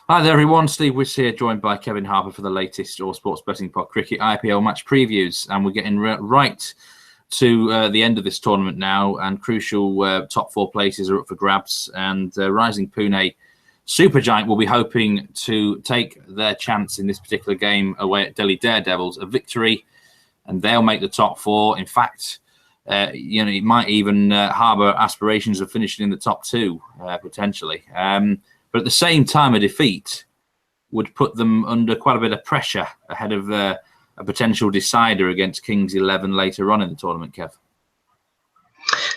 Hi there, everyone. Steve Wyss here, joined by Kevin Harper for the latest Allsportsbettingpod cricket IPL match previews. And we're getting right to the end of this tournament now, and crucial top four places are up for grabs. And Rising Pune Supergiant will be hoping to take their chance in this particular game away at Delhi Daredevils, a victory, and they'll make the top four. In fact, it might even harbour aspirations of finishing in the top two, potentially. But at the same time, a defeat would put them under quite a bit of pressure ahead of a potential decider against Kings 11 later on in the tournament, Kev.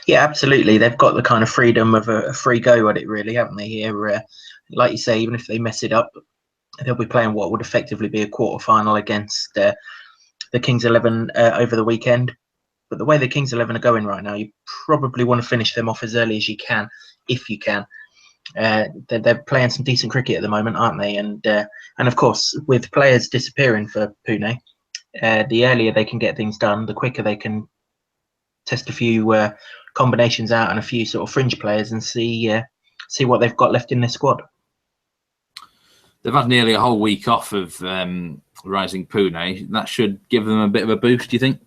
Yeah, absolutely. They've got the kind of freedom of a free go at it, really, haven't they? Here, like you say, even if they mess it up, they'll be playing what would effectively be a quarter-final against the Kings 11 over the weekend. But the way the Kings 11 are going right now, you probably want to finish them off as early as you can, if you can. They're playing some decent cricket at the moment, aren't they? And of course, with players disappearing for Pune, the earlier they can get things done, the quicker they can test a few combinations out and a few sort of fringe players and see what they've got left in their squad. They've had nearly a whole week off of Rising Pune. That should give them a bit of a boost, do you think?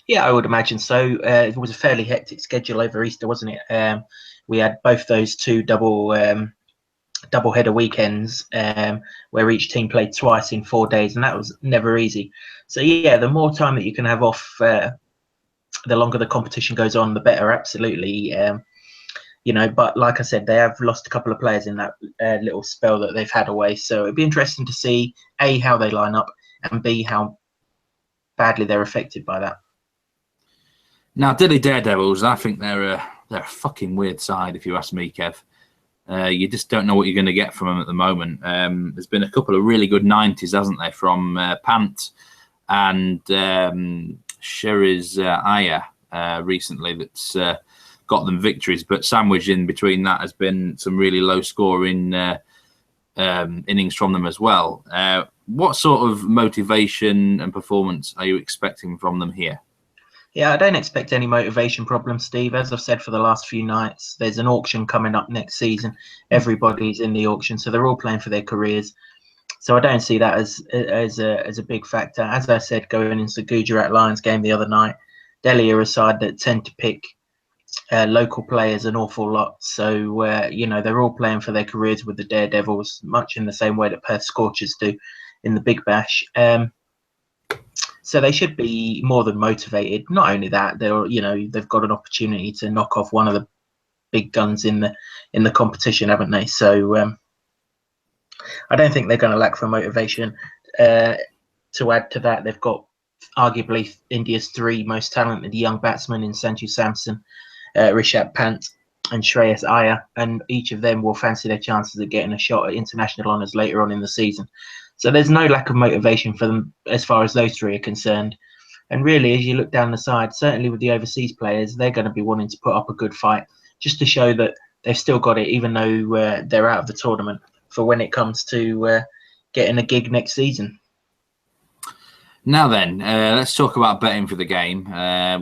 Yeah, I would imagine so. It was a fairly hectic schedule over Easter, wasn't it? We had both those two double header weekends where each team played twice in 4 days, and that was never easy. So yeah, the more time that you can have off, the longer the competition goes on, the better. Absolutely. But like I said, they have lost a couple of players in that little spell that they've had away. So it'd be interesting to see A, how they line up, and B, how badly they're affected by that. Now, Delhi Daredevils, I think they're a fucking weird side, if you ask me, Kev. You just don't know what you're going to get from them at the moment. There's been a couple of really good 90s, hasn't there, from Pant and Sheriz Iyer recently that's got them victories. But sandwiched in between that has been some really low-scoring innings from them as well. What sort of motivation and performance are you expecting from them here? Yeah, I don't expect any motivation problems, Steve. As I've said for the last few nights, there's an auction coming up next season. Everybody's in the auction, so they're all playing for their careers. So I don't see that as a big factor. As I said, going into the Gujarat Lions game the other night, Delhi are a side that tend to pick local players an awful lot. So, they're all playing for their careers with the Daredevils, much in the same way that Perth Scorchers do in the Big Bash. So they should be more than motivated. Not only that, they've got an opportunity to knock off one of the big guns in the competition, haven't they? So I don't think they're going to lack for motivation. To add to that, they've got arguably India's three most talented young batsmen in Sanju Samson, Rishabh Pant, and Shreyas Iyer, and each of them will fancy their chances of getting a shot at international honours later on in the season. So there's no lack of motivation for them as far as those three are concerned. And really, as you look down the side, certainly with the overseas players, they're going to be wanting to put up a good fight just to show that they've still got it, even though they're out of the tournament, for when it comes to getting a gig next season. Now then, let's talk about betting for the game.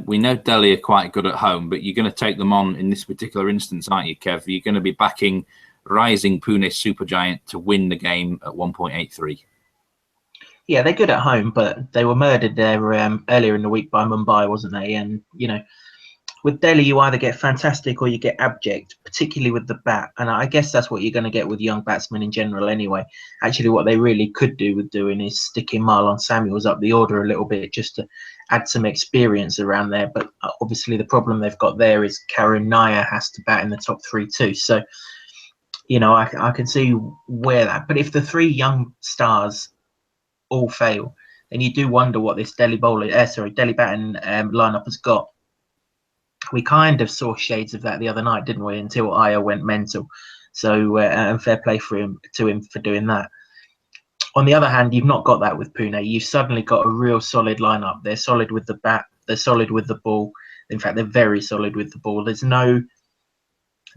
We know Delhi are quite good at home, but you're going to take them on in this particular instance, aren't you, Kev? You're going to be backing Rising Pune Supergiant to win the game at 1.83. Yeah, they're good at home, but they were murdered there earlier in the week by Mumbai, wasn't they? And, with Delhi, you either get fantastic or you get abject, particularly with the bat. And I guess that's what you're going to get with young batsmen in general anyway. Actually, what they really could do with doing is sticking Marlon Samuels up the order a little bit just to add some experience around there. But obviously the problem they've got there is Karun Nair has to bat in the top three too. So, I can see where that. But if the three young stars all fail, then you do wonder what this Delhi batting lineup has got. We kind of saw shades of that the other night, didn't we? Until Iyer went mental. So, and fair play to him for doing that. On the other hand, you've not got that with Pune. You've suddenly got a real solid lineup. They're solid with the bat. They're solid with the ball. In fact, they're very solid with the ball. There's no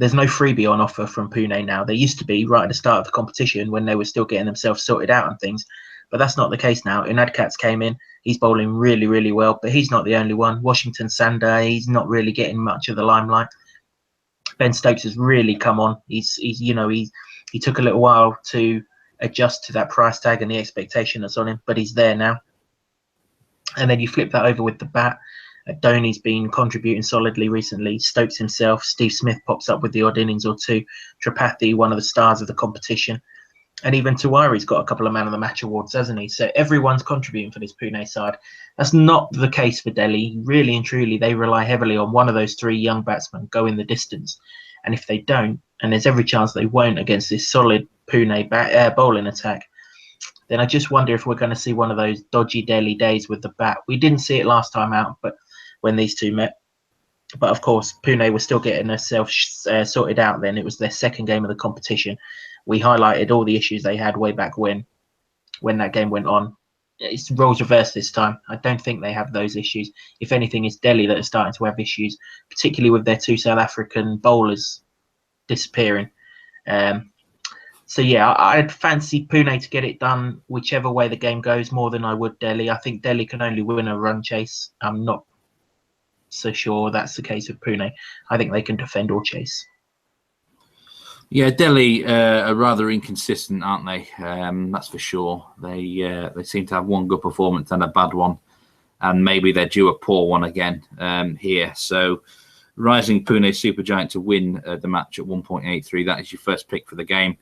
freebie on offer from Pune now. There used to be right at the start of the competition when they were still getting themselves sorted out and things. But that's not the case now. Unadkats came in. He's bowling really, really well, but he's not the only one. Washington Sandar, he's not really getting much of the limelight. Ben Stokes has really come on. He's He took a little while to adjust to that price tag and the expectation that's on him, but he's there now. And then you flip that over with the bat. Dhoni's been contributing solidly recently. Stokes himself, Steve Smith pops up with the odd innings or two. Tripathi, one of the stars of the competition. And even Tiwari's got a couple of Man of the Match awards, hasn't he? So everyone's contributing for this Pune side. That's not the case for Delhi. Really and truly, they rely heavily on one of those three young batsmen going the distance. And if they don't, and there's every chance they won't against this solid Pune bowling attack, then I just wonder if we're going to see one of those dodgy Delhi days with the bat. We didn't see it last time out, but when these two met. But of course, Pune was still getting themselves sorted out then. It was their second game of the competition. We highlighted all the issues they had way back when that game went on. It's roles reversed this time. I don't think they have those issues. If anything, it's Delhi that are starting to have issues, particularly with their two South African bowlers disappearing. So yeah, I'd fancy Pune to get it done whichever way the game goes more than I would Delhi. I think Delhi can only win a run chase. I'm not so sure that's the case with Pune. I think they can defend or chase. Yeah, Delhi are rather inconsistent, aren't they? That's for sure. They seem to have one good performance and a bad one, and maybe they're due a poor one again here. So, Rising Pune Supergiant to win the match at 1.83. That is your first pick for the game.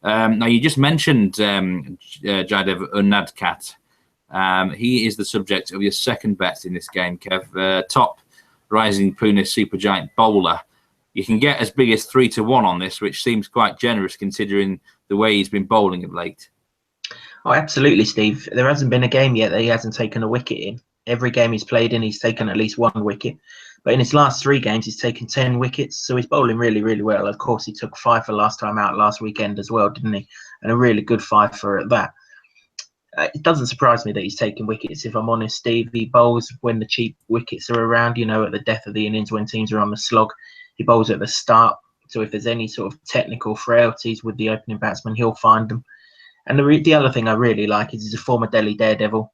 Now, you just mentioned Jaidev Unadkat. He is the subject of your second bet in this game, Kev. Top Rising Pune Supergiant bowler. You can get as big as 3-1 on this, which seems quite generous considering the way he's been bowling of late. Oh, absolutely, Steve. There hasn't been a game yet that he hasn't taken a wicket in. Every game he's played in, he's taken at least one wicket. But in his last 3 games, he's taken 10 wickets. So he's bowling really, really well. Of course, he took 5 for last time out last weekend as well, didn't he? And a really good 5 for at that. It doesn't surprise me that he's taking wickets, if I'm honest, Steve. He bowls when the cheap wickets are around, at the death of the innings when teams are on the slog. He bowls at the start. So if there's any sort of technical frailties with the opening batsman, he'll find them. And the other thing I really like is he's a former Delhi Daredevil.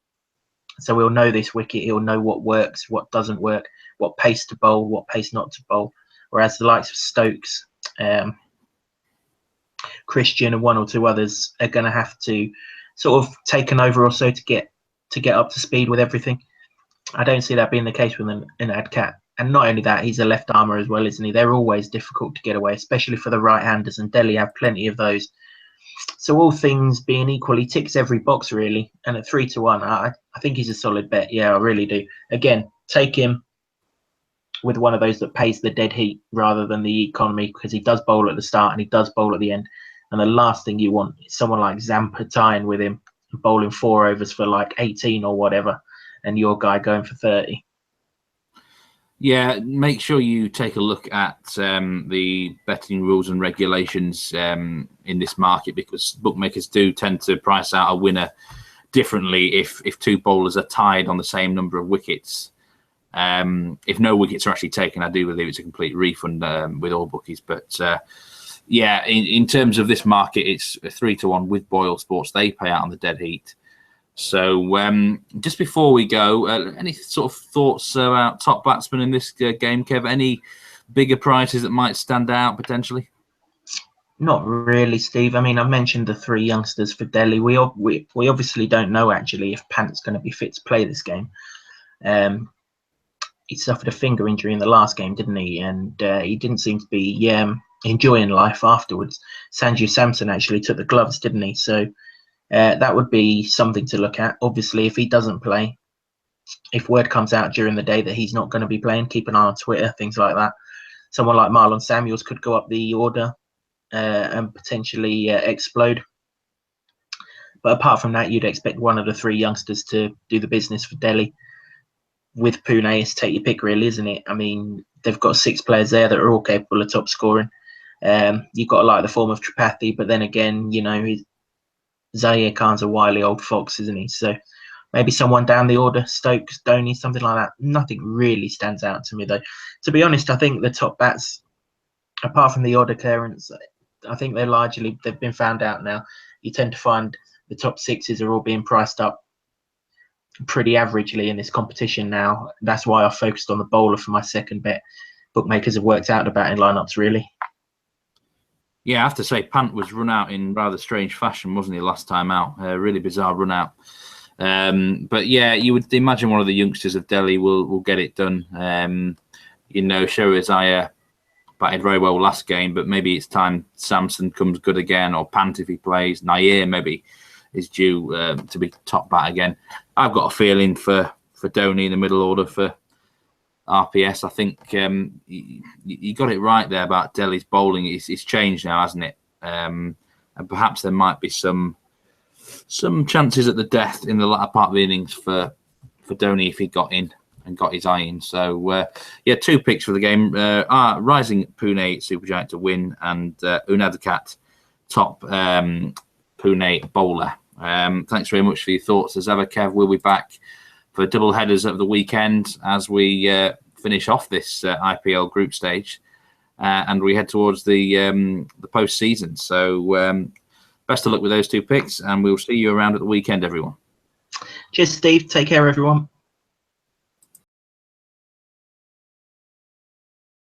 So he'll know this wicket. He'll know what works, what doesn't work, what pace to bowl, what pace not to bowl. Whereas the likes of Stokes, Christian and one or two others are going to have to sort of take an over or so to get up to speed with everything. I don't see that being the case with an Adcat. And not only that, he's a left armer as well, isn't he? They're always difficult to get away, especially for the right-handers, and Delhi have plenty of those. So all things being equal, he ticks every box, really. And at 3-1, I think he's a solid bet. Yeah, I really do. Again, take him with one of those that pays the dead heat rather than the economy, because he does bowl at the start and he does bowl at the end. And the last thing you want is someone like Zampa tying with him, bowling 4 overs for like 18 or whatever, and your guy going for 30. Yeah, make sure you take a look at the betting rules and regulations in this market, because bookmakers do tend to price out a winner differently if 2 bowlers are tied on the same number of wickets. If no wickets are actually taken, I do believe it's a complete refund with all bookies. But yeah, in terms of this market, it's a 3-1 with Boyle Sports. They pay out on the dead heat. So just before we go, any sort of thoughts about top batsmen in this game, Kev? Any bigger prizes that might stand out potentially? Not really, Steve. I mean, I mentioned the 3 youngsters for Delhi. We obviously don't know actually if Pant's going to be fit to play this game. He suffered a finger injury in the last game, didn't he? And he didn't seem to be enjoying life afterwards. Sanju Samson actually took the gloves, didn't he? So that would be something to look at. Obviously, if he doesn't play, if word comes out during the day that he's not going to be playing, keep an eye on Twitter, things like that. Someone like Marlon Samuels could go up the order and potentially explode. But apart from that, you'd expect one of the 3 youngsters to do the business for Delhi. With Pune, it's take your pick, really, isn't it? I mean, they've got 6 players there that are all capable of top scoring. You've got to like the form of Tripathi, but then again, Zaire Khan's a wily old fox, isn't he? So maybe someone down the order, Stokes, Dhoni, something like that. Nothing really stands out to me, though. To be honest, I think the top bats, apart from the odd occurrence, I think they've been found out now. You tend to find the top 6s are all being priced up pretty averagely in this competition now. That's why I focused on the bowler for my second bet. Bookmakers have worked out the batting lineups, really. Yeah, I have to say, Pant was run out in rather strange fashion, wasn't he, last time out? A really bizarre run out. But yeah, you would imagine one of the youngsters of Delhi will get it done. Show Isaiah batted very well last game, but maybe it's time Samson comes good again, or Pant if he plays. Nair maybe is due to be top bat again. I've got a feeling for Dhoni in the middle order for RPS. I think you got it right there about Delhi's bowling. It's changed now, hasn't it? And perhaps there might be some chances at the death in the latter part of the innings for Dhoni if he got in and got his eye in. So, 2 picks for the game. Rising Pune Supergiant to win, and Unadkat top Pune bowler. Thanks very much for your thoughts. As ever, Kev, we'll be back for double headers of the weekend as we finish off this IPL group stage, and we head towards the post-season. So best of luck with those 2 picks, and we'll see you around at the weekend, everyone. Cheers, Steve. Take care, everyone.